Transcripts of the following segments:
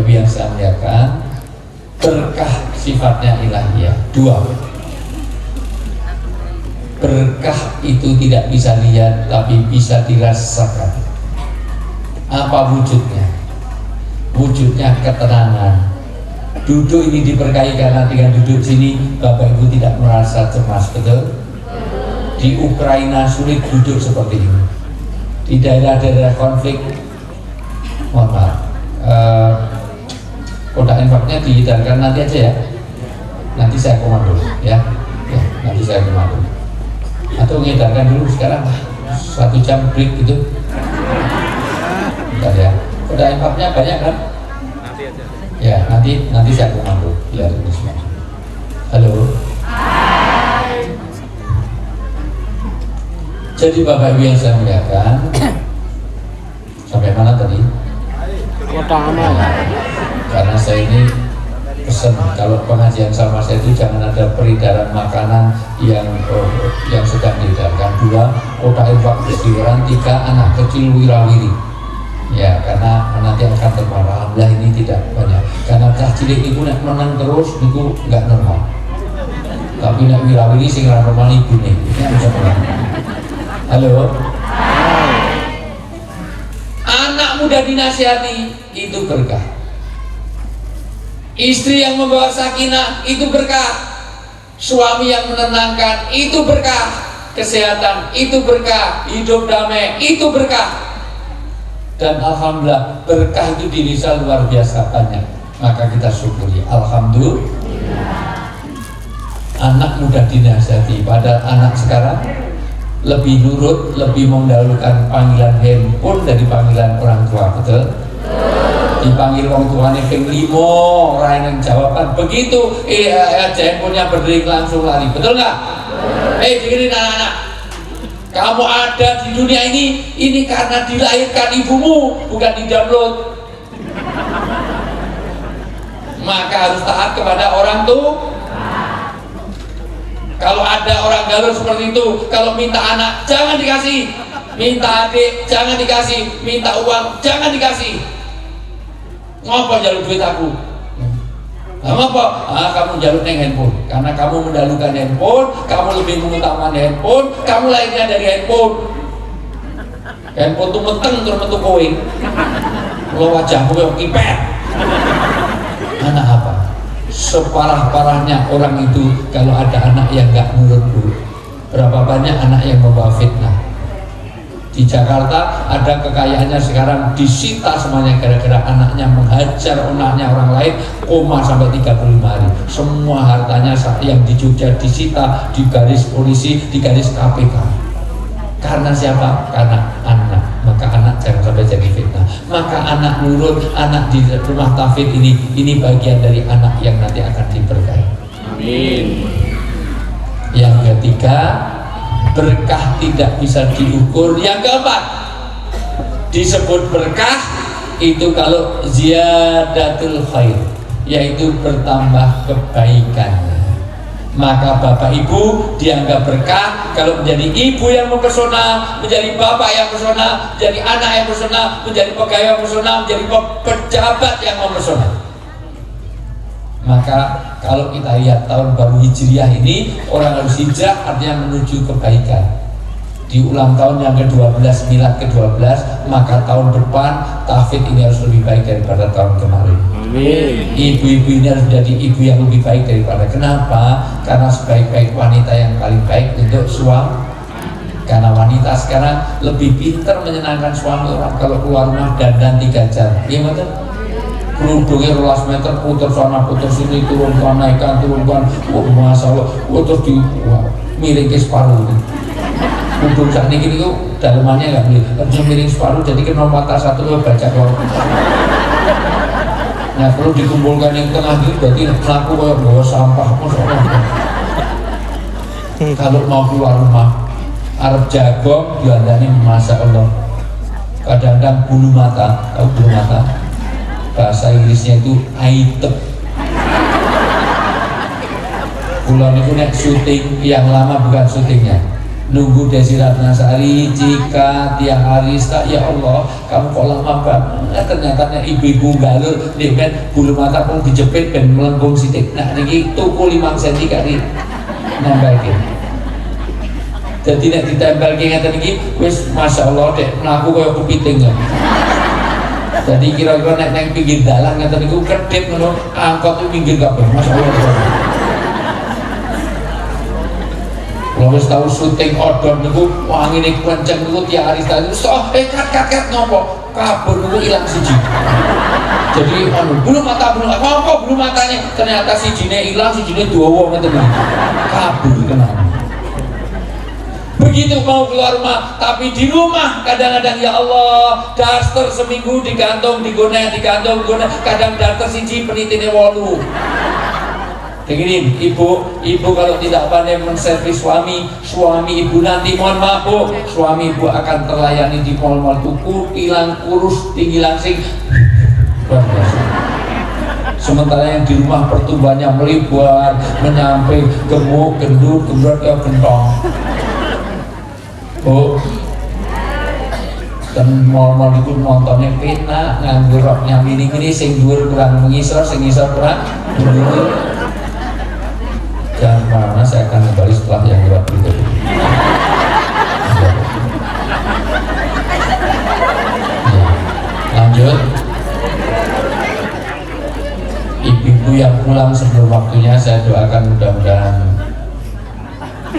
Ibu yang saya muliakan, berkah sifatnya ilahiyah. Dua, berkah itu tidak bisa dilihat tapi bisa dirasakan. Apa wujudnya? Wujudnya ketenangan. Duduk ini diberkahi karena dengan duduk sini Bapak Ibu tidak merasa cemas, betul? Di Ukraina sulit duduk seperti ini. Di daerah-daerah konflik, mohon maaf, kotak infaknya dihidangkan nanti aja ya. Nanti saya komando ya, nanti saya komando. Atau menghidangkan dulu sekarang 1 jam break gitu. Bentar ya. Kotak infaknya banyak kan? Ya, nanti saya komando biar ini semua. Halo. Hai. Jadi Bapak Ibu yang saya muliakan, sampai mana tadi? Kota amal. Karena saya ini pesan kalau pengajian sama saya itu jangan ada peredaran makanan yang sedang diedarkan. 2, kota infak istiwaran. 3, anak kecil wirawiri. Ya, karena nanti akan termarah. Alhamdulillah ini tidak banyak. Karena cah cilik itu nek menang terus itu enggak normal. Tapi nek wirawiri sing ora normal ibu nih. Halo. Anak muda dinasihati itu berkah. Istri yang membawa sakinah itu berkah. Suami yang menenangkan itu berkah. Kesehatan itu berkah. Hidup damai itu berkah. Dan alhamdulillah berkah itu di desa luar biasa banyak. Maka kita syukuri. Alhamdulillah. Anak muda dinasihati. Padahal anak sekarang lebih nurut, lebih mendahulukan panggilan handphone dari panggilan orang tua, betul? Dipanggil orang tuanya ping 5, orang yang jawaban begitu, handphonenya berdering langsung lari, betul nggak? Dengerin anak-anak, kamu ada di dunia ini karena dilahirkan ibumu, bukan di-download. Maka harus taat kepada orang tua. Kalau ada orang galur seperti itu, kalau minta anak jangan dikasih, minta adik jangan dikasih, minta uang jangan dikasih. Ngapa jalur duit aku? Ngapa? Kamu jalur neng handphone. Karena kamu mendahulukan handphone, kamu lebih mengutamakan handphone, kamu lahirnya dari handphone. Handphone tuh meteng terus metu kowe. Kalau wajahmu kayak kipet. Anak apa? Separah-parahnya orang itu kalau ada anak yang gak nurut dulu. Berapa banyak anak yang membawa fitnah. Di Jakarta ada kekayaannya sekarang disita semuanya gara-gara anaknya menghajar anaknya orang lain, koma sampai 35 hari. Semua hartanya yang di Jogja disita, di garis polisi, di garis KPK. Karena siapa? Karena anak. Maka anak jangan sampai jadi fitnah. Maka anak nurut, anak di rumah tahfidz ini bagian dari anak yang nanti akan diberkahi. Amin. Yang ketiga, berkah tidak bisa diukur. Yang keempat, disebut berkah itu kalau ziyadatul khair, yaitu bertambah kebaikan. Maka Bapak Ibu dianggap berkah kalau menjadi ibu yang mempesona, menjadi bapak yang mempesona, menjadi anak yang mempesona, menjadi pegawai yang mempesona, menjadi pejabat yang mempesona. Maka kalau kita lihat tahun baru Hijriah ini, orang harus hijrah artinya menuju kebaikan. Di ulang tahun yang ke-12, milad ke-12, maka tahun depan tahfidz ini harus lebih baik daripada tahun kemarin. Amin. Ibu-ibu ini harus menjadi ibu yang lebih baik daripada. Kenapa? Karena sebaik-baik wanita yang paling baik untuk suami. Karena wanita sekarang lebih pintar menyenangkan suami orang. Kalau keluar rumah dandan 3 jam, iya betul? Kerudungnya 12 meter, putar sana putar sini, turunkan naikkan, turunkan, masalah, terus di miring ke separuh. Kerudung saat ini itu dalemannya nggak boleh, harusnya miring separuh, jadi kena mata satu baca keluar. Nah perlu dikumpulkan yang tengah itu, berarti pelaku kayak bawa sampah, kalau mau keluar rumah, arep jagong diandani Masya Allah. Kadang-kadang bulu mata, tahu bulu mata? Bahasa Inggrisnya itu item. Bulan itu nek syuting yang lama bukan syutingnya. nunggu Desi Ratnasari, Cika, Tia Arista. Ya Allah, kamu kok lama banget. Ternyata ibu-ibu galur dengan bulu mata pun dijepit dan melengkung sidik. Nah ini tuku 5 cm kali nempelke. Jadi nek ditempelke ngeten iki wis masyaallah dek mlaku kaya kepiting ya. Jadi kira-kira nek nang pinggir dalan ngeten niku kedip ngono, angkot itu pinggir kabeh masyaallah. Kalau wis tau syuting odon niku wangine kenceng niku Tia Arista itu kat ngopo kabur niku ilang siji. Jadi bulu mata ngopo bulu matanya ternyata sijine ilang sijine dawa ngoten niku. Kabur kenapa? Begitu mau keluar rumah, tapi di rumah kadang-kadang ya Allah daster seminggu digantung digantung, kadang daster siji penitine 8. Dengerin, ibu kalau tidak pandai menservis suami ibu nanti mohon maaf bu, suami ibu akan terlayani di mal-mal tuku, pilang kurus, tinggi langsing, luar biasa. Sementara yang di rumah pertumbuhannya melibat, menyampai gemuk, gendut, gembrot, ya gentong. Bu, dan mal-mal itu nontonnya pena, nganggur roknya mini sing dhuwur kurang mengisor, sing ngisor kurang dhuwur. Jangan mana saya akan kembali setelah yang lewat berikut ini. Lanjut. Ibu-ibu yang pulang sebelum waktunya saya doakan mudah-mudahan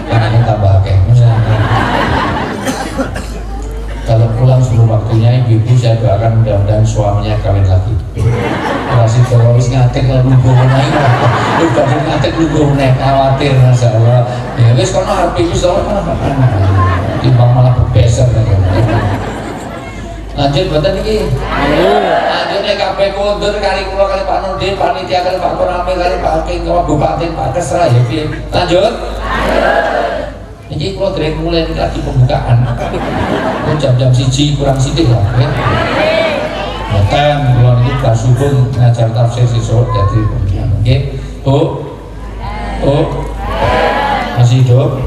anaknya tambah akeh. Kalau pulang sebelum waktunya ibu-ibu saya doakan mudah-mudahan suaminya kawin lagi. Masih terus ngatek nunggu naik, udah ngatek nunggu naik khawatir masalah. Ya wes kono arep iki soalnya timbang malah berbeser lagi. Lanjut mboten iki. Lanjut nek kabeh kondur kali kula kali Pak Nurdin, panitia kali Pak Korame kali Pak Hakim, Bupati Pak Kesra ya piye. Lanjut. Ini kalau dari mulai lagi pembukaan, jam-jam 1 kurang sedikit lah. Bahkan kalau itu kasubung ngajar tafsir siswa jadi pembukaan. Oke, masih hidup.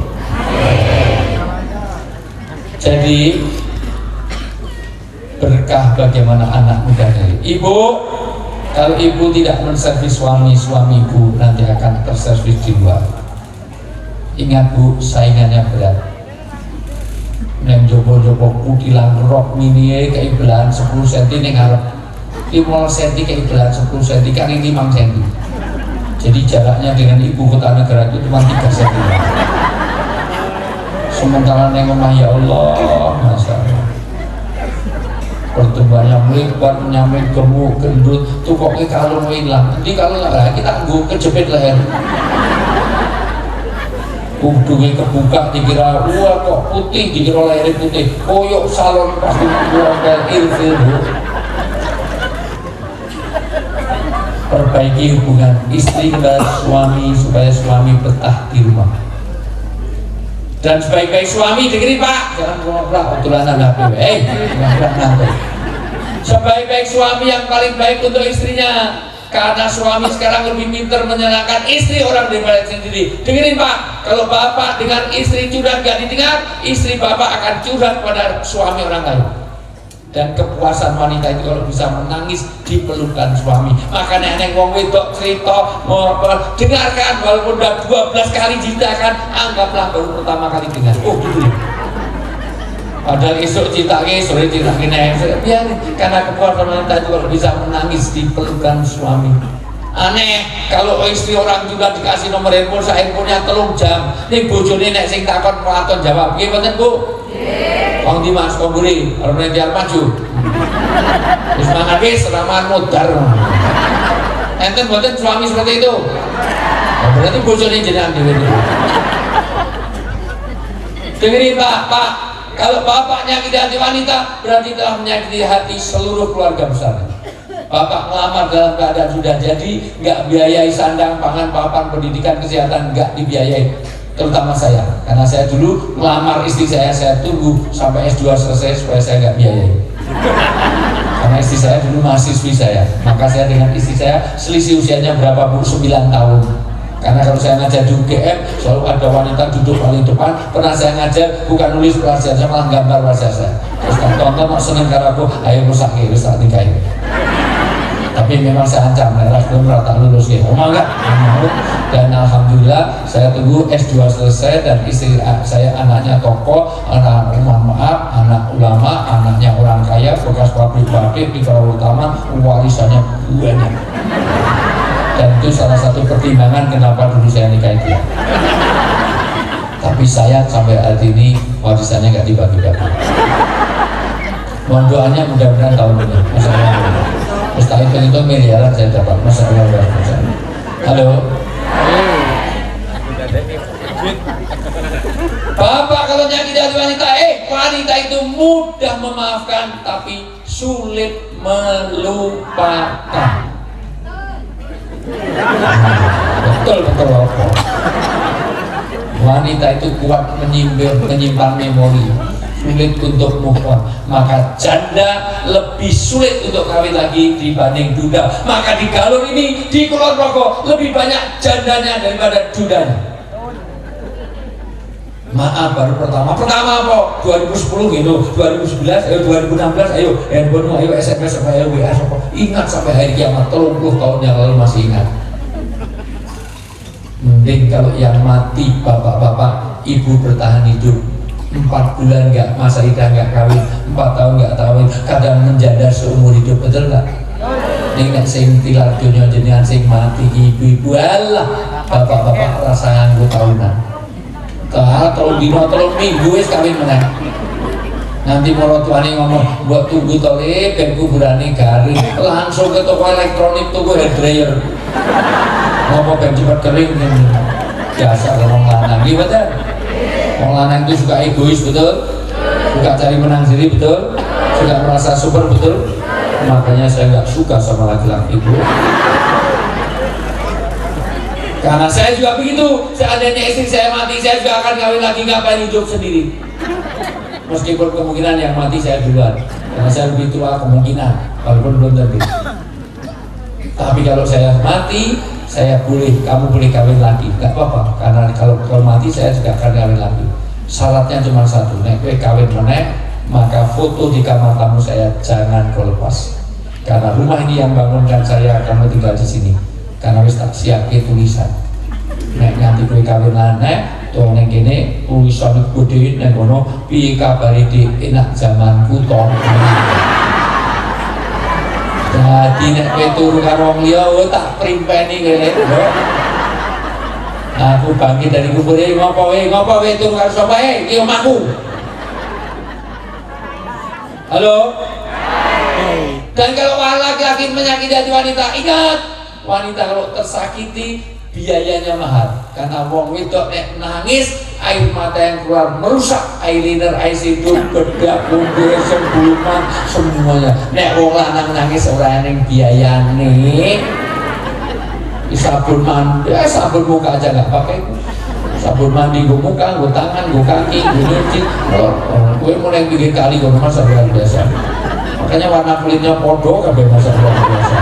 Jadi berkah bagaimana anak muda dari ibu. Kalau ibu tidak menservis suami ibu nanti akan terservis di luar. Ingat bu, saingannya berat. Neng jopo-jopo kutilang rok mini kayak belahan 10 cm neng harap 15 cm kayak belahan 10 cm kan ini 5 cm. Jadi jaraknya dengan ibu kota negara itu cuma 3 cm. Sementara neng rumah ya Allah, masalah pertumbuhannya melibat, menyamai, gemuk, gendut, tuh kok kalau mau hilang. Nanti kalau nggak kita kejepit leher. Udungnya kebuka dikira wah kok putih, dikira lehernya putih, koyok salon pasti keluarga ilfil. Perbaiki hubungan istri dan suami supaya suami betah di rumah. Dan sebaik-baik suami dengerin pak, jangan ngobrol tulanan HP. Sebaik-baik suami yang paling baik untuk istrinya. Karena suami sekarang lebih pintar menyenangkan istri orang daripada sendiri. Dengerin pak, kalau bapak dengan istri curhat gak didengar, istri bapak akan curhat pada suami orang lain. Dan kepuasan wanita itu kalau bisa menangis di pelukan suami. Makanya neng wong wedok cerita, dengarkan walaupun udah 12 kali ceritakan, anggaplah baru pertama kali dengar. Oh gitu. Padahal esok citake, sore citake neng, biarin. Karena kepuasan wanita itu kalau bisa menangis di pelukan suami. Aneh, kalau istri orang juga dikasih nomor handphone, handphonenya 3 jam. Nih bojone nek sing takon pelaton jawab, gimana bu? Wong di mas komburi, orang biar maju. Terus mangake seramaan modar. Enten buatan suami seperti itu. Oh, berarti bojone jenengan dhewe. Dengerin pak. Kalau bapak nyakiti hati wanita, berarti telah menyakiti hati seluruh keluarga besar. Bapak ngelamar dalam keadaan sudah jadi, nggak biayai sandang, pangan, papan, pendidikan, kesehatan, nggak dibiayai. Terutama saya, karena saya dulu ngelamar istri saya tunggu sampai S2 selesai supaya saya nggak biayai. Karena istri saya dulu mahasiswi saya, maka saya dengan istri saya selisih usianya berapa bu? 9 tahun. Karena kalau saya ngajar di UGM selalu ada wanita duduk paling depan. Pernah saya ngajar bukan nulis pelajaran, saya malah gambar wajah saya. Terus tak tonton mau seneng karo aku, ayo rusak iki wis tak nikahi. Tapi memang saya ancam, merah belum rata lulus gitu. Mau enggak? Dan alhamdulillah saya tunggu S2 selesai dan istri saya anaknya tokoh, anak anak ulama, anaknya orang kaya, bekas pabrik-pabrik di Pulau Utama, warisannya banyak. Dan itu salah satu pertimbangan kenapa dulu saya nikahi dia. Tapi saya sampai hari ini warisannya nggak dibagi-bagi. Mohon doanya mudah-mudahan tahun ini. Masya Allah. Mustahil itu miliaran saya dapat. Masya Allah. Halo. Bapak kalau nyakiti hati wanita, wanita itu mudah memaafkan tapi sulit melupakan. Betul apa? Wanita itu kuat menyimpan memori, sulit untuk move on. Maka janda lebih sulit untuk kawin lagi dibanding duda. Maka di Galur ini, di Kulon Progo lebih banyak jandanya daripada dudanya. Maaf, baru pertama apa? 2010 gitu, 2011, ayo 2016, ayo handphone, ayo SMS, ayo WA, ingat sampai hari kiamat, 30 tahun yang lalu masih ingat. Mending kalau yang mati bapak-bapak, ibu bertahan hidup 4 bulan nggak masa idah nggak kawin, 4 tahun nggak kawin, kadang menjanda seumur hidup, betul nggak? Ini nggak sing tilar dunia jenengan sing mati ibu-ibu, alah bapak-bapak rasa nganggo tahunan. Tolong dino, tolong minggu wis kawin meneh. Nanti moro tuane ngomong, buat tunggu tole ben kuburane garing. Langsung ke toko elektronik tuku hair dryer. Ngomong ben cepet kering. Biasa orang lanang iki betul. Wong lanang itu suka egois betul. Suka cari menang sendiri betul. Suka merasa super betul. Makanya saya nggak suka sama laki-laki itu. Karena saya juga begitu, seandainya istri saya mati, saya juga akan kawin lagi, ngapain hidup sendiri. Meskipun kemungkinan yang mati saya duluan, karena saya lebih tua kemungkinan, walaupun belum tentu. Tapi kalau saya mati, kamu boleh kawin lagi, nggak apa-apa. Karena kalau mati saya juga akan kawin lagi. Syaratnya cuma satu, nek kowe kawin meneh, maka foto di kamar tamu saya jangan kau lepas. Karena rumah ini yang bangunkan saya, kamu tinggal di sini. Karena wis tak siapke tulisan. Nek nganti kowe kawin lanang, to ning kene tulisan gede ning kono, piye kabare Dik, enak jamanku to. Dadi nek kowe turu karo wong liya, tak primpeni kene, lho. Aku bangkit dari kubur iki ngopo wae turu karo sapa iki omahku. Halo? Dan kalau laki-laki menyakiti hati wanita, ingat, wanita kalau tersakiti biayanya mahal. Karena wong wedok nek nangis, air mata yang keluar merusak eyeliner, eyeshadow, bedak, bumbu, sembuluman, semuanya. Nek wong lanang nangis ora eneng biayane. Sabun mandi, sabun muka aja nggak pakai. Sabun mandi gue muka, gue tangan, gue kaki, gue nyuci. Gue mulai bikin kali gue masa luar biasa. Makanya warna kulitnya podo kabeh masa luar biasa.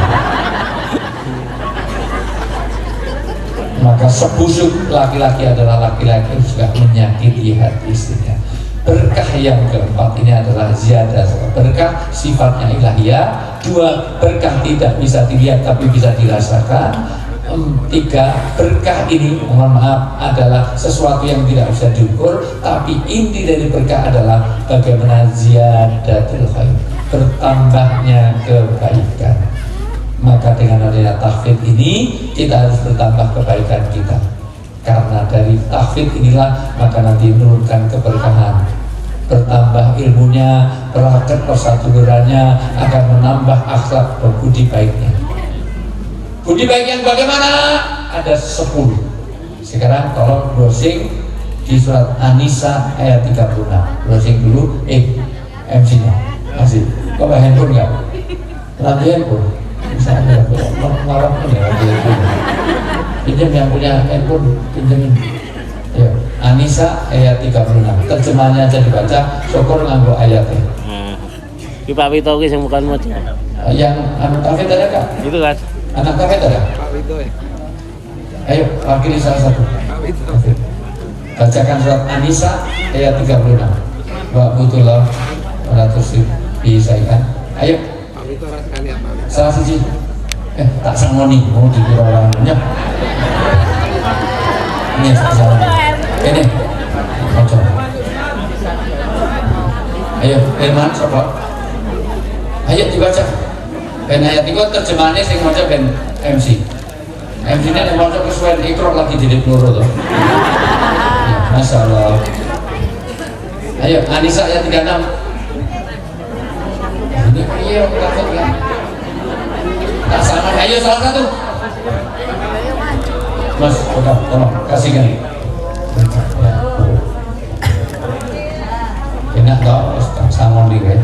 Maka sebusuk laki-laki adalah laki-laki yang suka menyakiti hati istrinya. Berkah yang keempat ini adalah ziyadah. Berkah sifatnya ilahiyah. 2, berkah tidak bisa dilihat tapi bisa dirasakan. 3, berkah ini, mohon maaf, adalah sesuatu yang tidak bisa diukur, tapi inti dari berkah adalah bagaimana ziyadatul khair, bertambahnya kebaikan. Maka dengan adanya tahfidz ini kita harus bertambah kebaikan kita, karena dari tahfidz inilah maka nanti menurunkan keberkahan, bertambah ilmunya, praktek persaturannya akan menambah akhlak dan budi baiknya. Budi baik yang bagaimana? Ada 10. Sekarang tolong browsing di surat An-Nisa ayat 36. Browsing dulu, MC-nya masih. Kok bawa handphone nggak? Nanti handphone bisa ada ngarap ya, pinjam yang punya handphone, pinjamin. Ya, An-Nisa ayat 36. Terjemahannya aja dibaca, syukur nganggo ayatnya. Ki Pak Wito ki sing bukan maca. Yang anu kafet ada kak? Itu kan. Anak kafet ada? Pak Wito ya. Ayo, wakili salah satu. Bacakan surat An-Nisa ayat 36. Mbak Butullah ratus disaikan. Ayo. Salah siji. Tak sangoni mau dikira orangnya. Ini salah. Ini. Macam. Ayo, Firman coba. Ayo dibaca. Ben ayat itu terjemahannya sing maca ben MC. MC-nya yang maca kesuwen ikrar lagi jadi peluru tuh. Ya, Masya Allah. Ayo, An-Nisa ayat 36. Ini iya takut kan? Tak sama. Ayo salah satu. Mas, tolong kasihkan. Ya. Enak tau, tak sama diri.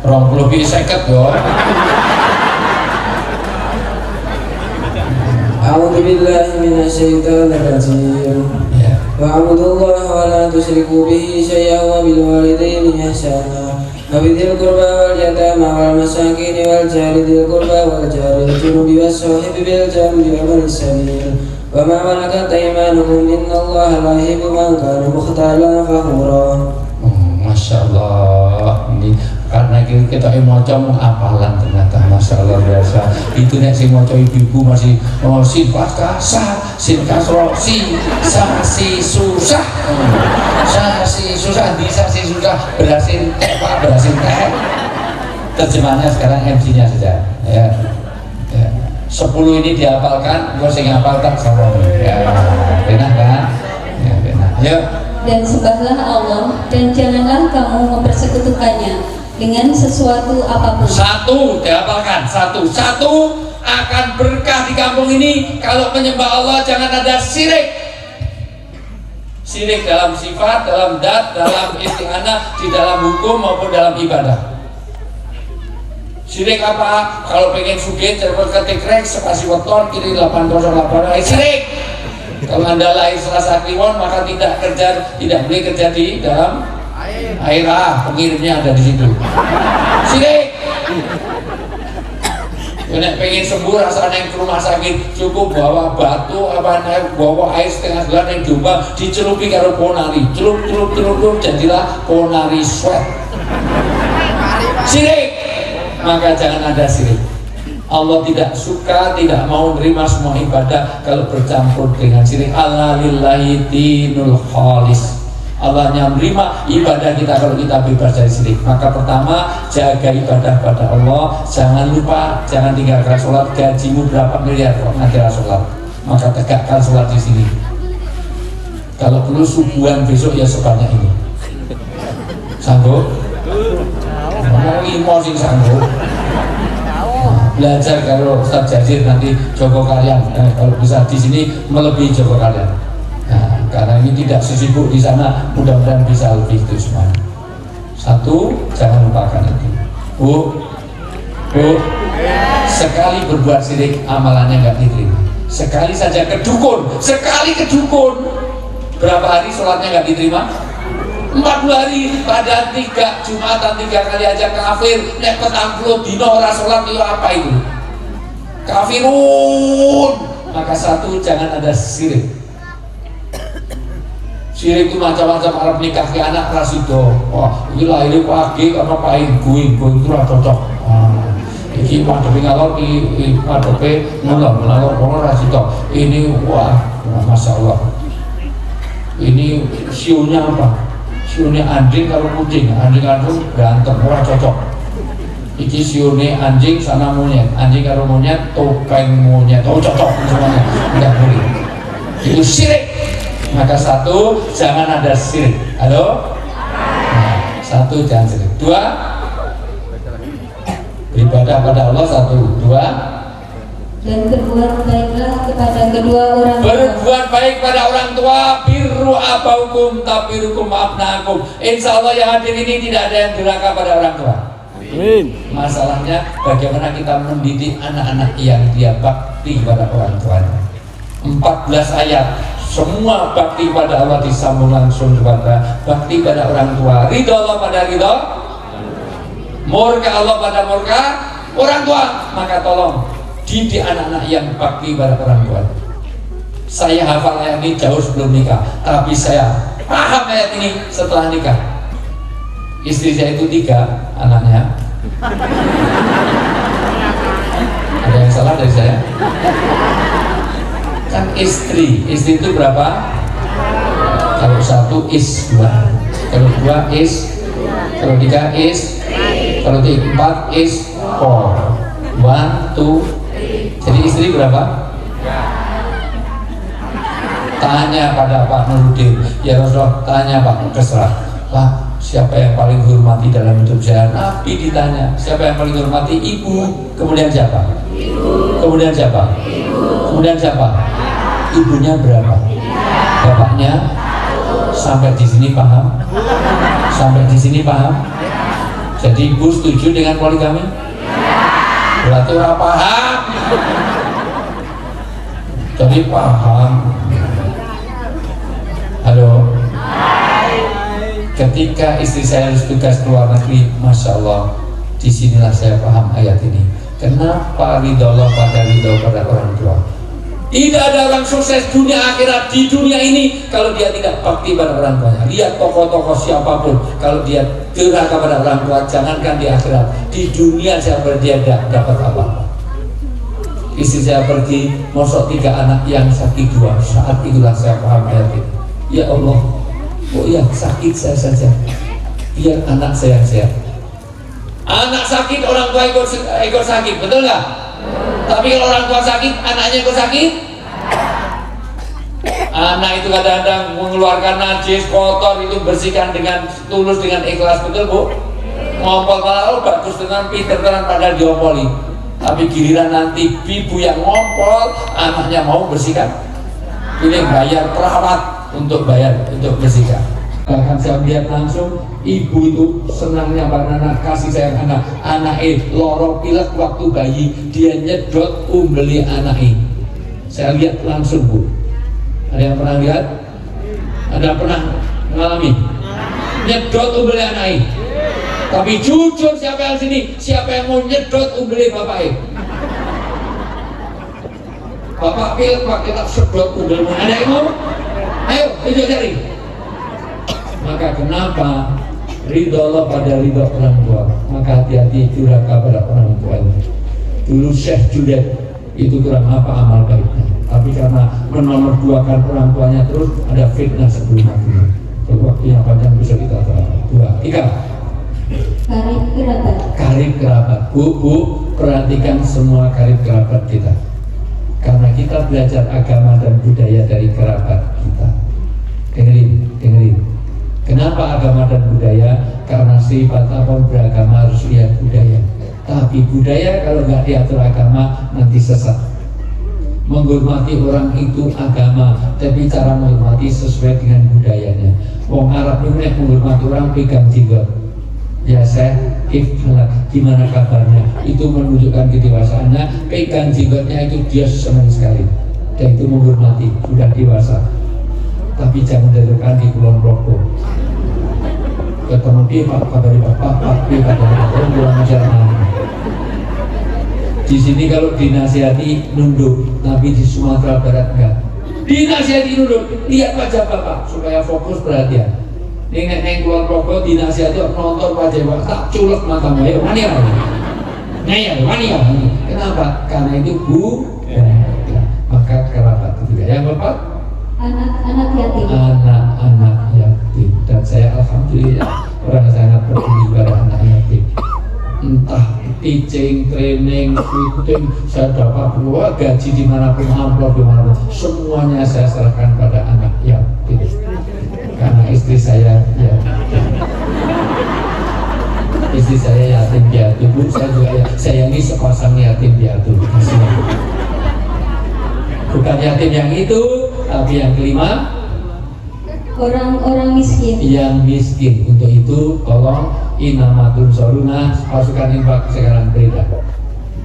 Rong puluh seket yo. A'udzu billahi minasyaitonir rajim. Wa'budullaha wa la tusyriku bihi syai'an wa bil walidayni ihsana. Wa bidhil qurba wal yatama wal masakin wal jari dzil qurba wal jari junubi was sahibi bil jambi wa manis sabil. Wa ma malakat aymanukum innallaha la yuhibbu man kana mukhtalan fakhura. Masya Allah, ini karena kita emoca mengapalan ternyata. Masya Allah biasa. Itu nek sing moco ibu-ibu masih sin fathah sa, sin kasroh si, sa si susah, sa si susah, di sa si susah, berasin teh pak, berasin teh. Terjemahannya sekarang MC-nya saja. Ya, ya. 10 ini dihafalkan, gue sing hafal tak sama. Ya, benar kan? Ya, benar. Ayo. Dan sembahlah Allah dan janganlah kamu mempersekutukannya dengan sesuatu apapun. Satu, dihafalkan. Satu akan berkah di kampung ini kalau menyembah Allah, jangan ada syirik. Syirik dalam sifat, dalam dat, dalam isti'anah, di dalam hukum maupun dalam ibadah. Syirik apa? Kalau pengen sugih, cepet ketik rek, sekasih weton, kiri 808, syirik. Kalau Anda lahir Selasa Kliwon, maka tidak boleh kerja di dalam air. Pengirimnya ada di situ. Syirik. Nek pengen sembuh rasanya ke rumah sakit, cukup bawa batu bawa air setengah gelas yang diubah dicelupi karo ponari, celup jadilah ponari sweat. Syirik. Maka jangan ada syirik. Allah tidak suka, tidak mau menerima semua ibadah kalau bercampur dengan syirik. Allah lillahi dinul khalis. Allah yang menerima ibadah kita kalau kita bebas dari syirik. Maka pertama, jaga ibadah pada Allah. Jangan lupa, jangan tinggalkan sholat. Gajimu berapa miliar kok akhirnya sholat. Maka tegakkan sholat di sini. Kalau perlu subuhan besok ya sebanyak ini. Sanggup? Ngomong limo sih sanggup. Belajar kalau Ustaz Jazir nanti Joko kalian, kalau bisa di sini melebihi Joko kalian. Nah, karena ini tidak sesibuk di sana, mudah-mudahan bisa lebih itu semua. Satu, jangan lupakan itu. Bu, sekali berbuat syirik amalannya nggak diterima. Sekali saja kedukun, berapa hari sholatnya nggak diterima? 40 hari, pada 3 Jumatan 3 kali aja kafir. Nek 40 dino ora sholat itu apa itu? Kafirun. Maka satu, jangan ada syirik. Syirik itu macam-macam. Arab nikah ke anak rasido. Wah, ini lahir pagi karena paling guing itu lah cocok. Iki madepi ngalor, madepi ngalor rasido. Ini wah, masya Allah. Ini siunya apa? Siune anjing kalau kucing, anjing berantem, ora cocok. Iki siune anjing sana monyet, anjing kalau monyet, topeng monyet, cocok semuanya, tidak boleh. Itu syirik. Maka satu, jangan ada syirik. Halo? Nah, satu, jangan syirik. Dua, beribadah pada Allah. Satu, dua, dan berbuat baiklah kepada kedua orang tua. Berbuat baik pada orang tua. Birru abaukum tabirukum abnakum. Insya Allah yang hadir ini tidak ada yang durhaka pada orang tua. Amin. Masalahnya bagaimana kita mendidik anak-anak yang dia bakti pada orang tuanya. 14 ayat semua bakti pada Allah disambung langsung kepada bakti pada orang tua. Ridho Allah pada ridho Murka Allah pada murka orang tua, maka tolong didik anak-anak yang bakti pada orang tua. Saya hafal ayat ini jauh sebelum nikah, tapi saya paham ayat ini setelah nikah. Istri saya itu 3 anaknya. Ada yang salah dari saya? Kan istri itu berapa? Kalau 1 is 2, kalau 2 is, kalau 3 is, kalau 4 is 4, 1, 2. Jadi istri berapa? Tanya pada Pak Nurudin, ya Rasulullah, tanya Pak, terserah Pak, siapa yang paling hormati dalam hidup saya? Nabi ditanya, siapa yang paling hormati? Ibu. Kemudian siapa? Ibu. Kemudian siapa? Ibu. Kemudian siapa? Ibunya berapa? Bapaknya? Sampai di sini paham? Sampai di sini paham? Jadi ibu setuju dengan poligami? Berarti orang paham. Jadi paham. Halo. Ketika istri saya harus tugas ke luar negeri, masya Allah, disinilah saya paham ayat ini. Kenapa ridho Allah pada ridho pada orang tua? Tidak ada orang sukses dunia akhirat di dunia ini kalau dia tidak bakti pada orang tuanya. Lihat tokoh-tokoh siapapun, kalau dia durhaka pada orang tua, jangankan di akhirat, di dunia siapa dia dapat apa? Istri saya pergi, mosok 3 anak yang sakit 2. Saat itulah saya paham ayat ini. Ya Allah, oh ya sakit saya saja, biar anak saya sehat. Anak sakit, orang tua ikut sakit, betul nggak? Tapi kalau orang tua sakit, anaknya ikut sakit. Anak itu kadang-kadang mengeluarkan najis, kotor, itu bersihkan dengan tulus, dengan ikhlas, betul Bu? Ngompol malah bagus dengan pinter tenan padahal diompoli. Tapi giliran nanti ibu yang ngompol, anaknya mau bersihkan. Ini bayar perawat untuk bersihkan. Bahkan saya lihat langsung ibu itu senangnya pada anak, kasih sayang anak loro pilek waktu bayi, dia nyedot umbeli anak. Saya lihat langsung Bu. Ada yang pernah lihat? Ada yang pernah mengalami? Nyedot umbeli anak. Tapi jujur siapa yang sini, siapa yang mau nyedot umbeli bapaknya? Bapak pilek pak, kita sedot umbeli, ada yang mau? Ayo, itu cari. Maka kenapa ridho Allah pada ridho orang tua? Maka hati-hati durhaka pada orang tua. Dulu Syekh Judet itu kurang apa amal baiknya, tapi karena menomorduakan orang tuanya terus, ada fitnah sebelum akhirnya. Waktunya panjang bisa kita tahu. 2, 3. Karib kerabat. Karib kerabat. Bu, perhatikan semua karib kerabat kita. Karena kita belajar agama dan budaya dari kerabat kita. Dengerin. Kenapa agama dan budaya? Karena sifat apapun beragama harus lihat budaya. Tapi budaya kalau nggak diatur agama nanti sesat. Menghormati orang itu agama, tapi cara menghormati sesuai dengan budayanya. Wong Arab ini menghormati orang pegang jenggot. Ya saya, gimana kabarnya? Itu menunjukkan kedewasaannya. Pegang jenggotnya itu dia senang sekali. Dan itu menghormati, sudah dewasa. Tapi jangan dudukkan di kulon rokok. Ketemu dia, Pak, kabari Pak, dia kabari Pak, kurang ajar. Di sini kalau dinasihati nunduk, tapi di Sumatera Barat enggak. Dinasihati nunduk, lihat wajah Bapak supaya fokus perhatian. Neng keluar rokok dinasihati nonton wajah Bapak, tak culek matamu, ayo mania. Kenapa? Karena itu maka kerabat ketiga. Yang keempat, anak yatim. Anak yatim. Dan saya alhamdulillah orang sangat peduli pada anak yatim. Entah teaching, training, shooting, saya dapat keluar gaji dimanapun, amplop dimanapun, semuanya saya serahkan pada anak yatim. Karena istri saya istri saya yatim piatu, Bu, saya juga sayangi sepasang yatim piatu. Bukan yatim yang itu, tapi yang kelima, orang-orang miskin. Yang miskin. Untuk itu tolong inamatun soruna, pasukan infak sekarang beredar.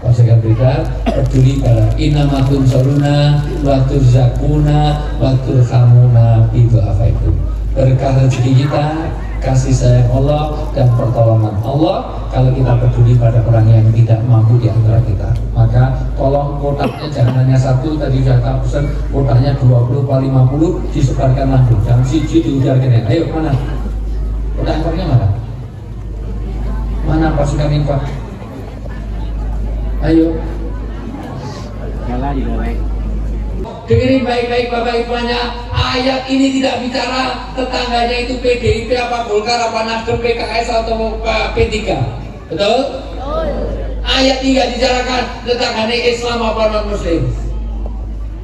Pasukan beredar peduli pada inamatun soruna, watur zakuna, watur khamuna, itu apa itu? Berkah rezeki kita kasih sayang Allah dan pertolongan Allah kalau kita peduli pada orang yang tidak mampu di antara kita. Maka tolong kotaknya jangan hanya satu, tadi sudah tak pesan kotaknya 20 atau 50 disebarkan langsung, jangan siji diudarkan. Ayo mana? Kotak infaknya mana? Mana pasukan infak? Ayo. Jalan. Dengerin baik-baik Bapak Ibunya, ayat ini tidak bicara tetangganya itu PDIP apa Golkar apa Nasdem PKS atau P3. Betul? Ayat ini tidak bicarakan tetangganya Islam apa non Muslim.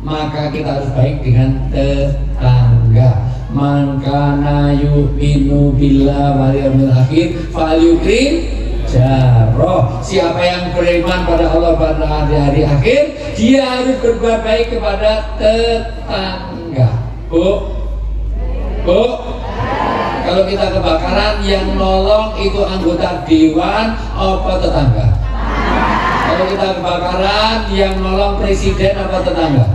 Maka kita harus baik dengan tetangga. Man kana yu'minu billahi wal yawmil akhir falyukrim jaroh. Siapa yang beriman pada Allah pada hari akhir, dia harus berbuat baik kepada tetangga. Bu, kalau kita kebakaran yang nolong itu anggota dewan apa tetangga? Kalau kita kebakaran yang nolong presiden apa tetangga?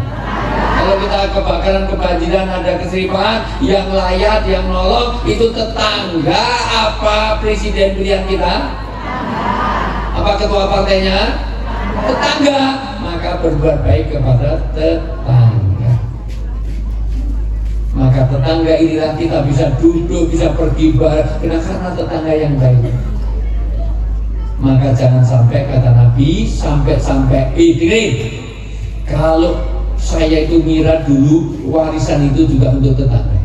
Kalau kita kebakaran, kebanjiran, ada keserimpaan, yang layak, yang nolong itu tetangga apa presiden pilihan kita? Apa ketua partainya? Tetangga. Maka berbuat baik kepada tetangga. Maka tetangga inilah kita bisa duduk, bisa pergi bareng karena tetangga yang baik. Maka jangan sampai kata Nabi sampai ini. Kalau saya itu ngira dulu warisan itu juga untuk tetangga.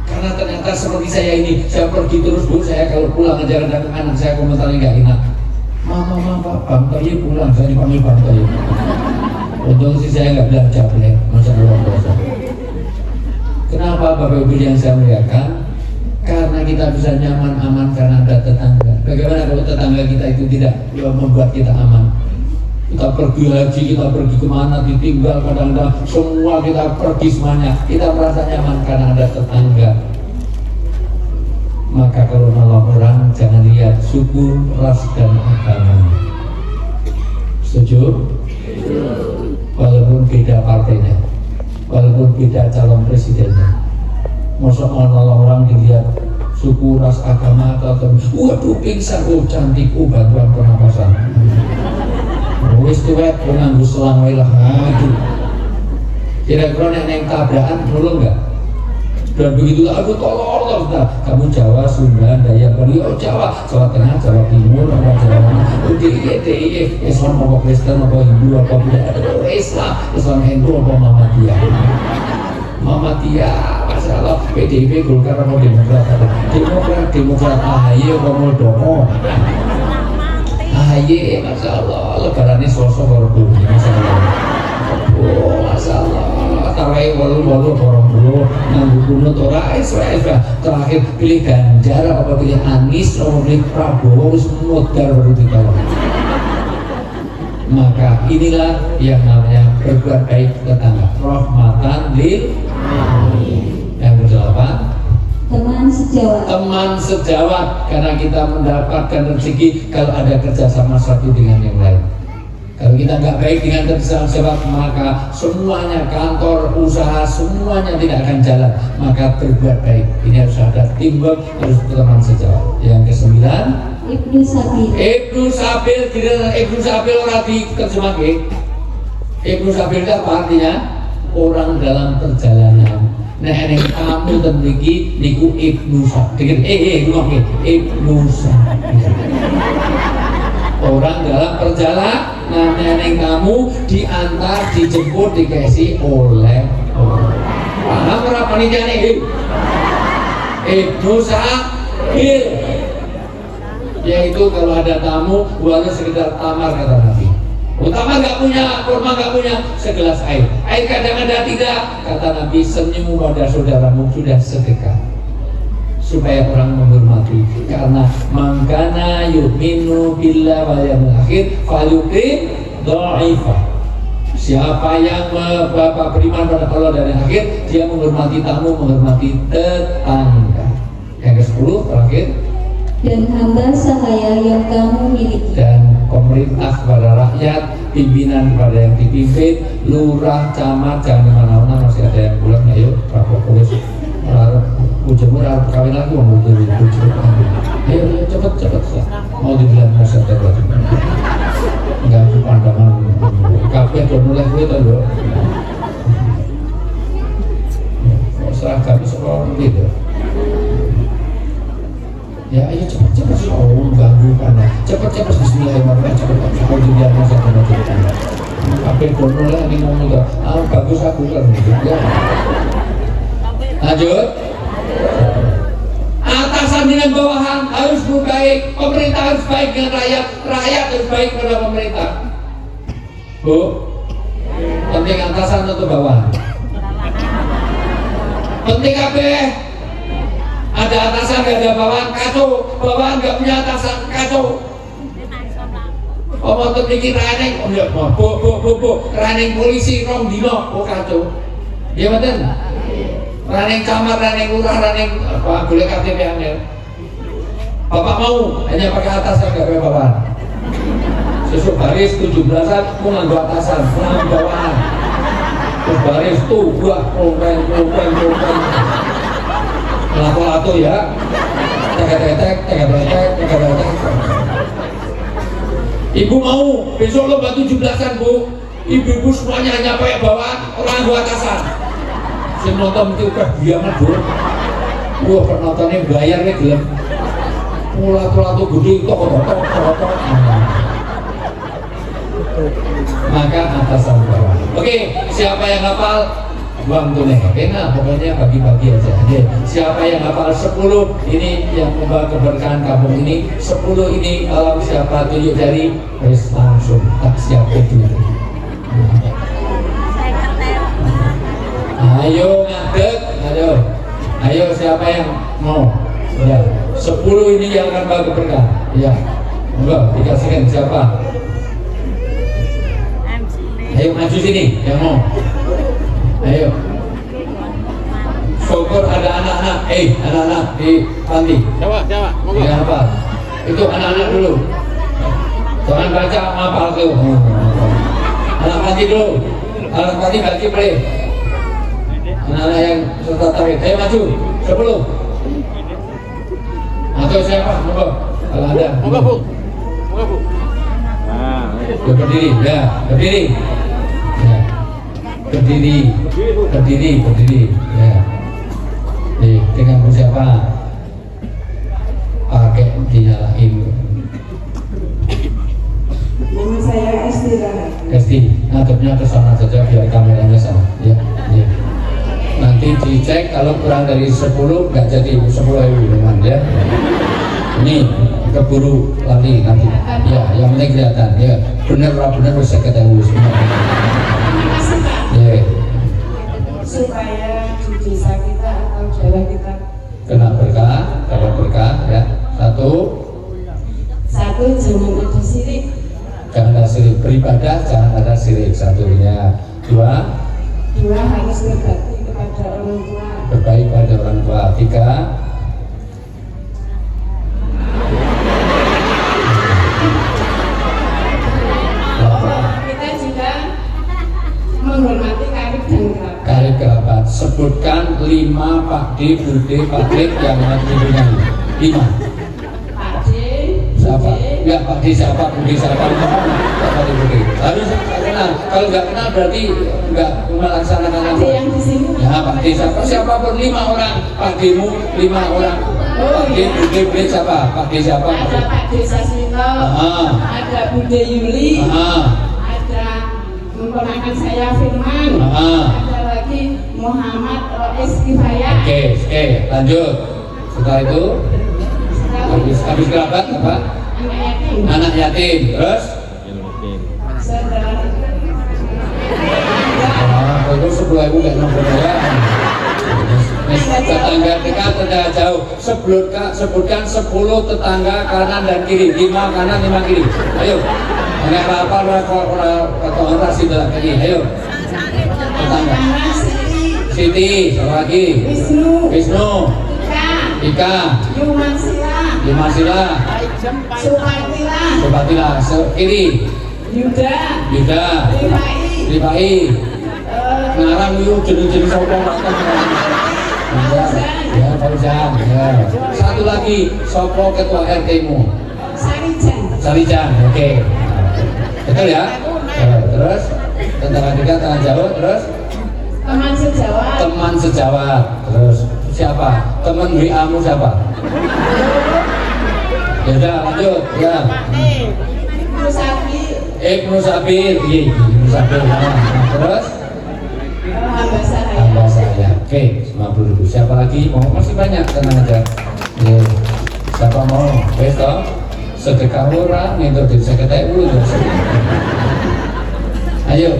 Karena ternyata seperti saya ini, saya pergi terus Bu, saya kalau pulang aja kadang anak saya komentarnya nggak enak. Mama, Bang Toye pulang, saya dipanggil Bang Toye. Untung sih saya nggak belajar ya, Masya Allah. Kenapa Bapak Ibu yang saya muliakan? Karena kita bisa nyaman aman karena ada tetangga. Bagaimana kalau tetangga kita itu tidak membuat kita aman? Kita pergi haji, kita pergi kemana, ditinggal kadang-kadang semua kita pergi semuanya, kita merasa nyaman karena ada tetangga. Maka kalau nolong orang jangan lihat suku, ras dan agama. Setuju? Walaupun beda partainya, walaupun beda calon presidennya. Masa mau nolong orang dilihat suku, ras, agama atau waduh pingsan, oh cantik, oh bantuan pernapasan. Wis tuwek nganggo selang wae lah. Aduh. Kira-kira nek tabrakan nulung enggak? Dan begitu aku tolong sudah. Kamu Jawa, Sunda, Dayak, Bali, oh Jawa Tengah, Jawa Timur, apa Jawa DIY, Islam apa Kristen apa Hindu apa Buddha, Islam Hindu apa Muhammadiyah, masalah PDIP, Golkar apa Demokrat, AHY apa Muldoko. AHY, Masya Allah, lebaran ini sosok baru bumi, Masya Allah. Oh, Masya Allah, tarai walu orang dulu, nganggu kunut orang, terakhir pilih Ganjar, apa pilih Anies, apa pilih Prabowo, semua modal baru ditolong. Maka inilah yang namanya berbuat baik tetangga, rahmatan lil alamin. Yang kedelapan, teman sejawat, karena kita mendapatkan rezeki kalau ada kerjasama satu dengan yang lain. Kalau kita nggak baik dengan kerjasama sejawat, maka semuanya, kantor, usaha, semuanya tidak akan jalan. Maka berbuat baik, ini harus ada teamwork, harus teman sejawat. Yang kesembilan, Ibnu Sabil orang diterjemahkan. Ibnu Sabil itu apa artinya? Orang dalam perjalanan. Nah, ini kamu terliki niku Ibnu Sabil. Ibnu Sabil. Orang dalam perjalanan. Nah, ini kamu diantar, dijemput, dikasih oleh. Paham berapa nih nih? Ibnu Sabil. Yaitu kalau ada tamu, buatnya sekedar tamar kata Nabi. Utama nggak punya, kurma nggak punya, segelas air. Air kadang-kadang tidak, kata Nabi, senyum pada saudaramu sudah sedekah. Supaya orang menghormati. Karena mangkana yu'minu billahi wal yawmil akhir falyukrim dha'ifa. Siapa yang beriman pada Allah dan yang akhir, dia menghormati tamu, menghormati tetangga. Yang ke-10 terakhir, dan hamba sahaya yang kamu miliki, dan pemerintah kepada rakyat, pimpinan kepada yang dipimpin, lurah, camat, jangan kemana-mana, masih ada yang pulang, ayo Pak Polis Bojomu ora kawin lagi wong bojo. Ayo cepet ya. Mau dibilang masa terus. Enggak pandangan. Kabeh do mulai kowe to lho. Seragam sekolah gitu. Ya ayo cepet ganggu pandang. Cepet bismillahirrahmanirrahim. Cepet mau dibilang masa terus. Kabeh do mulai ini ngomong to. Bagus aku kan gitu ya. Lanjut. Atasan dengan bawahan harus baik, pemerintah harus baik dengan rakyat, rakyat harus baik kepada pemerintah. Bu, penting atasan atau bawahan? Penting apa? Ada atasan gak ada bawahan, kacau. Bawahan gak punya atasan, kacau. Untuk bikin raneng, raneng polisi, rong dino, kacau. Iya betul? Raneng kamar, raneng lurah, raneng apa boleh KTP angel. Bapak mau hanya pakai atasan gak pakai bawahan. Sesuk baris 17-an mau nganggo atasan, mau nganggo bawahan. Terus baris tuh buah pulpen. Lato ya. Tek. Ibu mau besok lo batu 17-an bu. Ibu-ibu semuanya hanya pakai bawahan, orang nganggo atasan. Sing nonton itu kebiangan bro. Wah penontonnya bayar nih gelem. Pula-pula tuh gede tok. Maka atasan bawah. Oke, siapa yang hafal uang tunai? Nah, pokoknya bagi-bagi aja. Siapa yang hafal 10 ini yang membawa keberkahan kampung ini. 10 ini kalau siapa tunjuk jari, harus langsung tak siap itu. Ayo ngadeg, ayo siapa yang mau? Ya, 10 ini yang akan bawa keberkahan. Ya, enggak dikasihkan siapa? Ayo maju sini, yang mau. Ayo. Syukur ada anak-anak, anak-anak di panti. Coba, Ya apa? Itu anak-anak dulu. Jangan baca hafal tuh. Anak panti dulu. Anak panti baca play. Anak-anak yang serta tarik, ayo maju, 10. Atau siapa? Monggo. Kalau ada. Moga bu. Nah, Berdiri, ya, berdiri. Ya. Berdiri. Ya. Nih, dengan siapa? Pakai dinyalain. Nama saya Esti, ngadepnya ke sana saja biar kameranya sama. Ya. Nanti dicek kalau kurang dari 10 nggak jadi 10.000 teman ya. Ini keburu lari nanti. Ya, yang penting kelihatan ya. Bener bisa ketahui semua. Ya. supaya di desa kita atau daerah kita Kena berkah, dapat berkah ya. Satu, jangan ada sirik, jangan ada sirik beribadah, jangan ada sirik satunya. Dua, harus berbakti kepada orang tua, berbaik pada orang tua. Tiga, kita juga menghormati karib dan kerabat. karib kerabat. Sebutkan 5 Pak D, Bude, Pak D yang dipunyai. 5. Pak D, Siapa? Bude, Ya Pak D siapa, Bude siapa? Pak D, Bude. Harus kenal. Kalau nggak kenal berarti nggak melaksanakan Pak D apa. yang di sini. Ya Pak D siapa? Siapapun 5 orang. Pak D-mu 5 orang. Pak D, Bude, Bude siapa? Pak D siapa? Ada Pak D Sasmito, ada Bude Yuli, ada keponakan saya Firman, ada lagi Muhammad Rois Kifayah. Oke, lanjut. Setelah itu habis kerabat apa? Anak yatim. Anak yatim. Terus? Saudara. Itu 10.000 gak nomor ya. Tetangga dekat, tetangga jauh. Sebutkan 10 tetangga kanan dan kiri. 5 kanan, 5 kiri. Ayo. Enggak apa-apa konsentrasi dalam kiri. Ayo. Tetangga. Pertama Siti, siapa lagi? Wisnu, Ika, Yumasila, Subatila, kiri, Yuda, Lipai, ngarang yuk jenis-jenis sopan. Ya, Fauzan. Ya. Satu lagi, sopo ketua RT-mu? Sarijan, oke. Betul ya? Terus tentara dekat tangan jauh, terus Teman sejawat. teman sejawat, terus siapa? Teman WA-mu siapa? Ya udah lanjut ya. Musafi. Ibnu Sabir, iya Ibnu Sabir. Nah, terus Hamba saya. hamba saya. Oke, 50.000. Siapa lagi? Mau masih banyak, tenang aja. Ya. Siapa mau? Wes toh. Sedekah murah, nyentuh di seketewu. Ayo,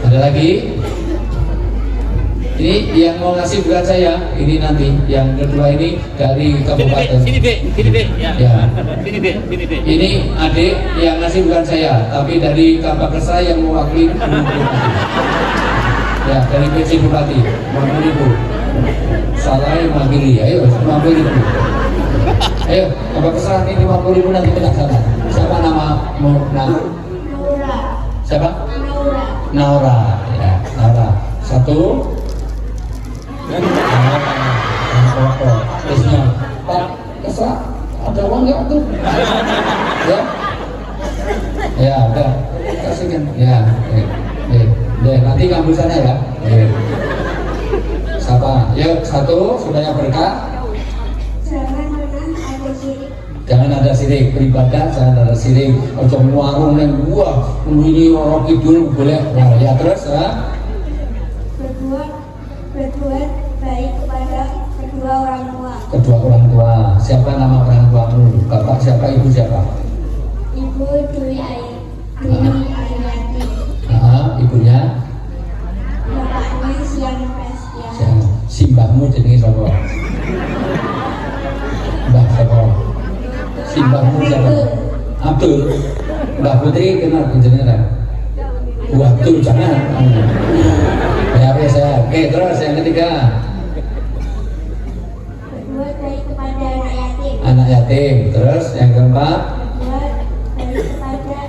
ada lagi? Ini yang mau ngasih bukan saya, ini nanti. Yang kedua ini dari kabupaten. Sini dek, ya. Ya. Sini dek. Ini adik yang ngasih bukan saya, tapi dari Kapakesa yang mewakili Bupati. Ya, dari PC Bupati, 50.000. Salah yang mewakili, ayo 50.000. Ayo, Kapakesa ini 50.000 nanti pegang sana. Siapa nama Naura. Siapa? Naura. Naura, ya, Naura. Satu. Terusnya, Pak, Kesa, ada uang nggak tuh? Ya, ya, udah, kasihkan, ya, nanti ngambil sana ya. Siapa? Yuk, satu, supaya berkah. Jangan ada sirik, beribadah jangan ada sirik. Ojo warung neng gua, ini orang kidul boleh. Nah, ya terus, ya. Berbuat baik kepada kedua orang tua. Kedua orang tua. Siapa nama orang tuamu? Bapak siapa? Ibu siapa? Ibu Dwi Ayati. Ibunya? Bapaknya Siang Prestia. Simbahmu jenenge sapa? Mbah sapa? Simbahmu siapa? Abdul. Mbah Putri kenal jenengan? Bu Abdul jangan. Ya, saya. Oke, terus yang ketiga. Berbuat baik kepada anak yatim. Anak yatim. Terus yang keempat. Berbuat baik kepada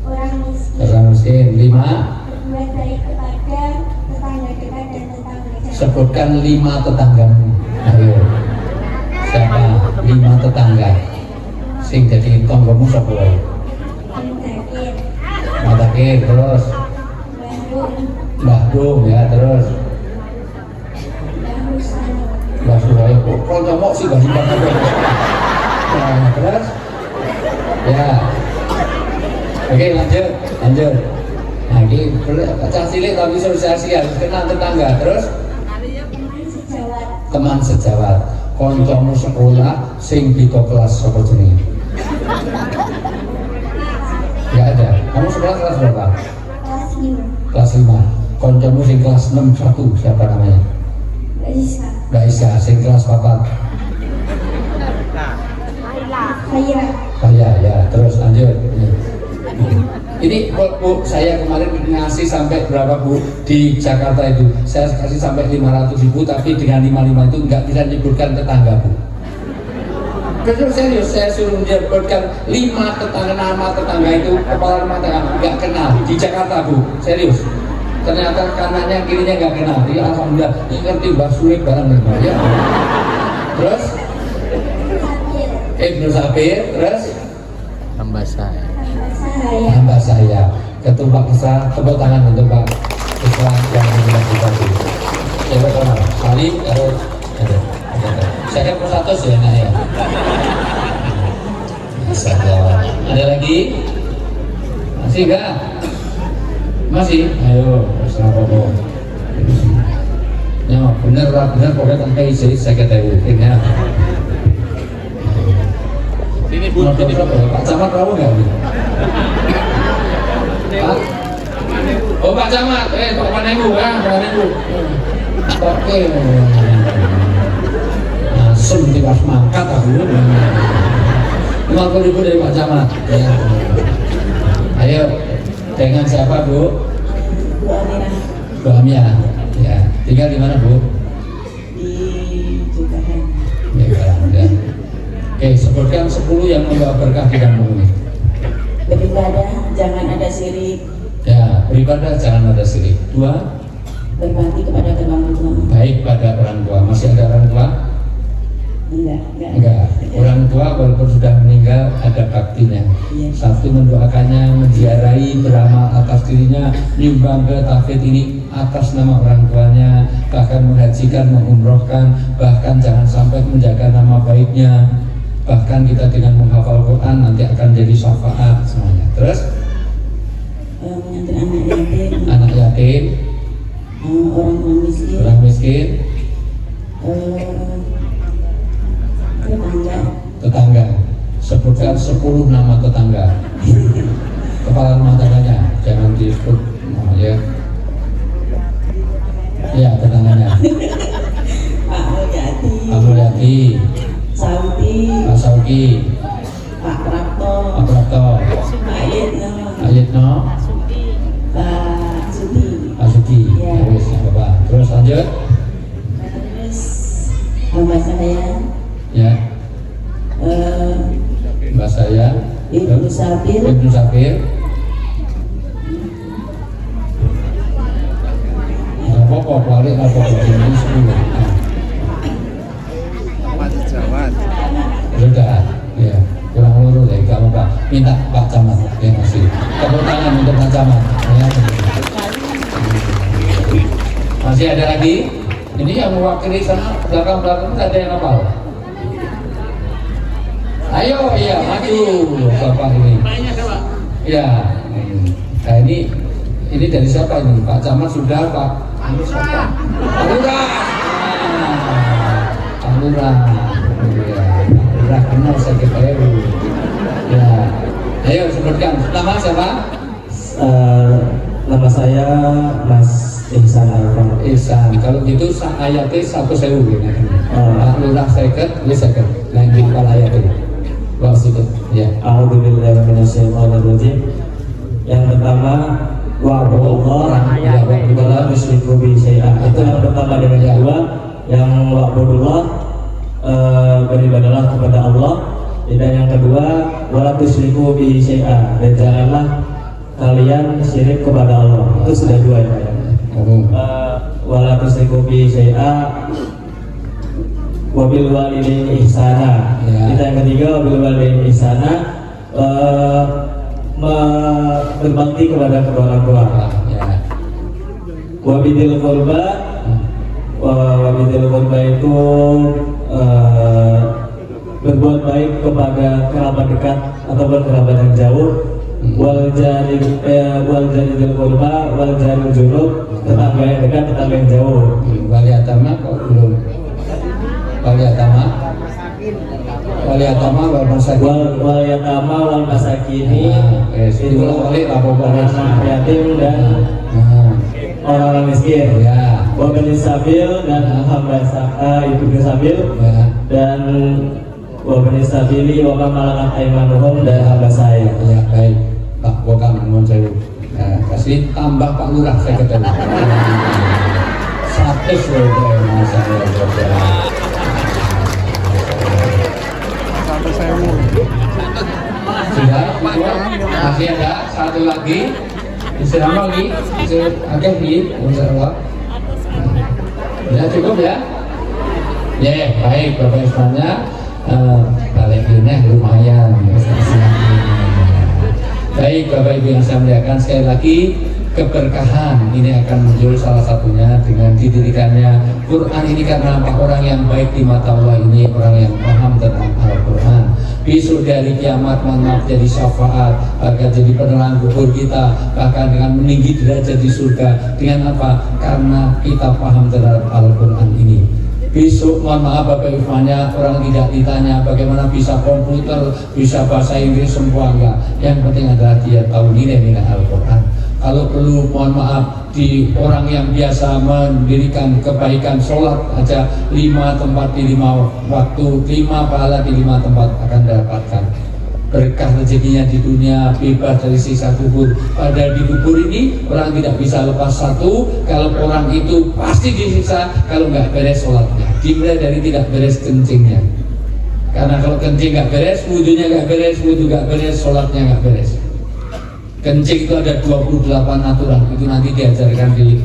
orang miskin. Orang miskin. 5. Berbuat baik kepada tetangga dekat dan tetangga jauh. Sebutkan 5 tetanggamu. Ayo. Siapa? 5 tetangga. Sing jadi tonggomu sapa wae? Mendakir. Matakir. Terus Bandung. Mbah Dum ya. Terus Bahusano. Mbah Suraya. Kok nyomok sih Mbah Simbah. Nah, terus ya. Oke, lanjut. Nah, ini pecah cilik tapi sosialisasi harus kenal tetangga. Terus Teman sejawat. teman sejawat. Koncomu sekolah sing beda kelas sapa jenenge? Enggak ada. Kamu sekolah kelas berapa? Kelas 5. Kelas 5. Koncomu sing kelas 6 1 siapa namanya? Rizka. Mbak Isa sing kelas 4. Khaira. Ya, terus lanjut. Ini Bu, saya kemarin ngasih sampai berapa Bu di Jakarta itu? Saya kasih sampai 500.000, tapi dengan 55 itu nggak bisa menyebutkan tetangga Bu. Betul, serius, saya suruh menyebutkan 5 tetangga, nama tetangga itu, kepala rumah tangga nggak kenal di Jakarta Bu, serius. Ternyata kanannya kirinya nggak kenal. Ya alhamdulillah, ini ngerti Mbak Sulik barang ya. Terus Ibnu Sabir, terus Hamba saya. hamba saya. Ketua Kesa, tepuk tangan untuk Pak Islam yang menjelaskan tadi. Coba kenal, kali harus ada. Saya kan persatu ya, nah ya. Ada lagi? Masih enggak? Masih? Ayo, selamat. Ya, bener pokoknya tanpa isi saya kata ya. Sini Bu, sini Bu. Pak Camat tahu nggak? Pak? Oh Pak Camat, Pak Panengu ya, Panengu. Oke. Asem tiwas mangkat aku. 50.000 dari Pak Camat. Ya. Ayo, dengan siapa Bu? Bu Aminah. Bu Amia. Ya, tinggal di mana Bu? Di Jugahan. Ya. Oke, sebutkan 10 yang membawa berkah di kampung ini. Beribadah jangan ada sirik. Ya, beribadah jangan ada sirik. 2. berbakti kepada kedua orang tua. Baik pada orang tua. Masih ada orang tua? Enggak. Orang tua walaupun sudah meninggal ada baktinya. Iya. Satu, mendoakannya, menziarahi, beramal atas dirinya, nyumbang ke tahfidz ini atas nama orang tuanya, bahkan menghajikan, mengumrohkan, bahkan jangan sampai menjaga nama baiknya. Bahkan kita dengan menghafal Quran nanti akan jadi syafaat semuanya. Terus Menyantar anak yatim, orang miskin, orang miskin, tetangga. tetangga. Sebutkan 10 nama tetangga. Kepala rumah tangganya, jangan disebut nama ya. Ya, tetangganya. Pak Mulyati, Pak Mulyati, Sauti, Pak Sauki, Pak Prapto, Pak Prapto, Pak Yitno, Pak Yitno, Pak Sudi. Pak Suki. Ya. Terus, Bapak. Terus lanjut. Terus hamba saya, Ya, Mbak saya, Ibnu Sabir, Ibnu Sabir. Apa balik apa begini 10. Sudah, ya kurang lurus ya, gak apa-apa. Minta Pak Camat yang ngasih. Tepuk tangan untuk Pak Camat. Ya. Masih ada lagi? Ini yang mewakili sana belakang-belakang ada yang hafal. Ayo, iya maju Bapak ini. Ya, nah ini dari siapa ini? Pak Camat sudah, Pak Lurah. Pak Lurah. Ya, Lurah kenal sekretariat. Ya, ayo sebutkan nama siapa? Nama saya Mas Ihsan Alfan. Ihsan. Kalau gitu ayatnya 1.000 gini. Pak Lurah seket, dia seket. Lagi kepala ayatnya. Wah sedikit. Ya. A'udzubillahi minasyaitonirrajim. Yang pertama wa'budullah Ya, wala tusyriku bihi syai'an. Itu yang pertama. Dan yang kedua yang wa'budullah, beribadahlah kepada Allah. Dan yang kedua wala tusyriku bihi syai'an, dan janganlah kalian syirik kepada Allah. Itu sudah dua ya, Pak ya. Wala tusyriku bihi syai'an wabil walidaini ihsana. Ya. Kita yang ketiga wabil walidaini ihsana, berbakti kepada kedua orang tua. Ya. Wabidil qurba, wabidil qurba itu berbuat baik kepada kerabat dekat ataupun kerabat yang jauh. Wal jari dil qurba wal jari junub, tetangga yang dekat, tetangga yang jauh. Wali atama kok belum? Wali atama wal masakin. Wal yatama wal masakini, Itu wali apa anak yatim dan orang miskin. Ya. Wabeni sabil dan hamba ibnu sabil, Ya. dan wabeni sabili wa malakat aimanuhum, dan hamba saya. Ya, baik. Pak Bokam mohon saya. Nah, kasih tambah Pak Lurah sekretari. 100 loh masalah. Sudah, masih ada satu lagi. Istirahat lagi, agak di, insya Allah. Ya cukup ya. Ya baik Bapak Ismanya, balik ini lumayan. Baik Bapak Ibu yang saya muliakan, sekali lagi keberkahan ini akan muncul salah satunya dengan didirikannya Quran ini, karena apa? Orang yang baik di mata Allah ini orang yang paham tentang Al-Quran. Besok dari kiamat maaf jadi syafaat, bahkan jadi penerang kubur kita, bahkan dengan meninggi derajat di surga. Dengan apa? Karena kita paham terhadap Al-Quran ini. Besok mohon maaf Bapak Ibu-nya, orang tidak ditanya bagaimana bisa komputer, bisa bahasa Inggris, semua enggak. Yang penting adalah dia tahu nilai-nilai Al-Quran. Kalau perlu mohon maaf, di orang yang biasa mendirikan kebaikan sholat aja 5 tempat di 5 waktu, 5 pahala di 5 tempat akan dapatkan. Berkah rezekinya di dunia, bebas dari siksa kubur. Padahal di kubur ini orang tidak bisa lepas satu, kalau orang itu pasti disiksa kalau nggak beres sholatnya. Dimulai dari tidak beres kencingnya. Karena kalau kencing nggak beres, wudhunya nggak beres, wudhu nggak beres, sholatnya nggak beres. Kencing itu ada 28 aturan, itu nanti diajarkan di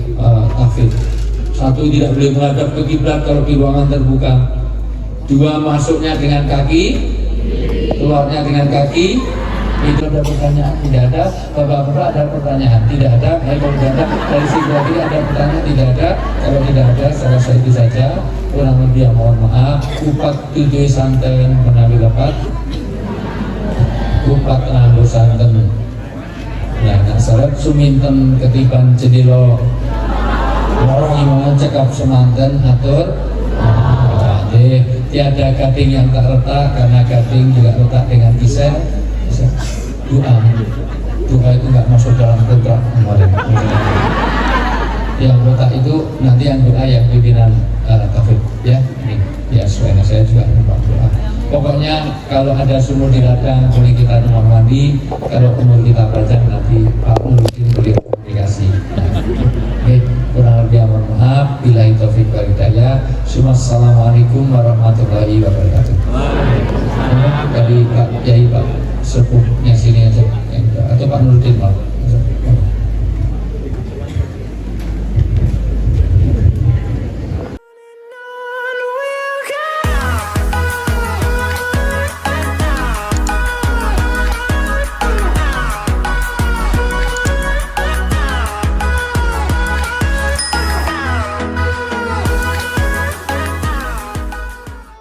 tahfidz. 1, tidak boleh menghadap ke kiblat kalau di ruangan terbuka. 2, masuknya dengan kaki, keluarnya dengan kaki. Itu ada pertanyaan? Tidak ada. Bapak-bapak ada pertanyaan? Tidak ada. Kalau tidak ada, dari psikologi ada pertanyaan? Tidak ada. Kalau tidak ada, saya rasa itu saja. Kurang lebih mohon maaf. Kupat tujuh santen menawi lepat. Kupat nganggo santen. Ya, nah syarat suminten ketiban jendela lorong imangan cekap semanten atur tiada gading yang tak retak karena gading juga retak dengan kisah doa itu nggak masuk dalam kontrak kemarin. Yang retak itu nanti yang doa yang pimpinan tahfidz ya ini ya sesuai saya juga membuat doa. Pokoknya kalau ada sumur di ladang boleh kita rumah mandi, kalau umur kita panjang nanti Pak Nurdin boleh komunikasi. Oke, kurang lebih mohon maaf. Billahi taufiq wal hidayah. Assalamualaikum warahmatullahi wabarakatuh. Dari Pak Kiai Pak sepuhnya sini aja atau Pak Nurdin mau.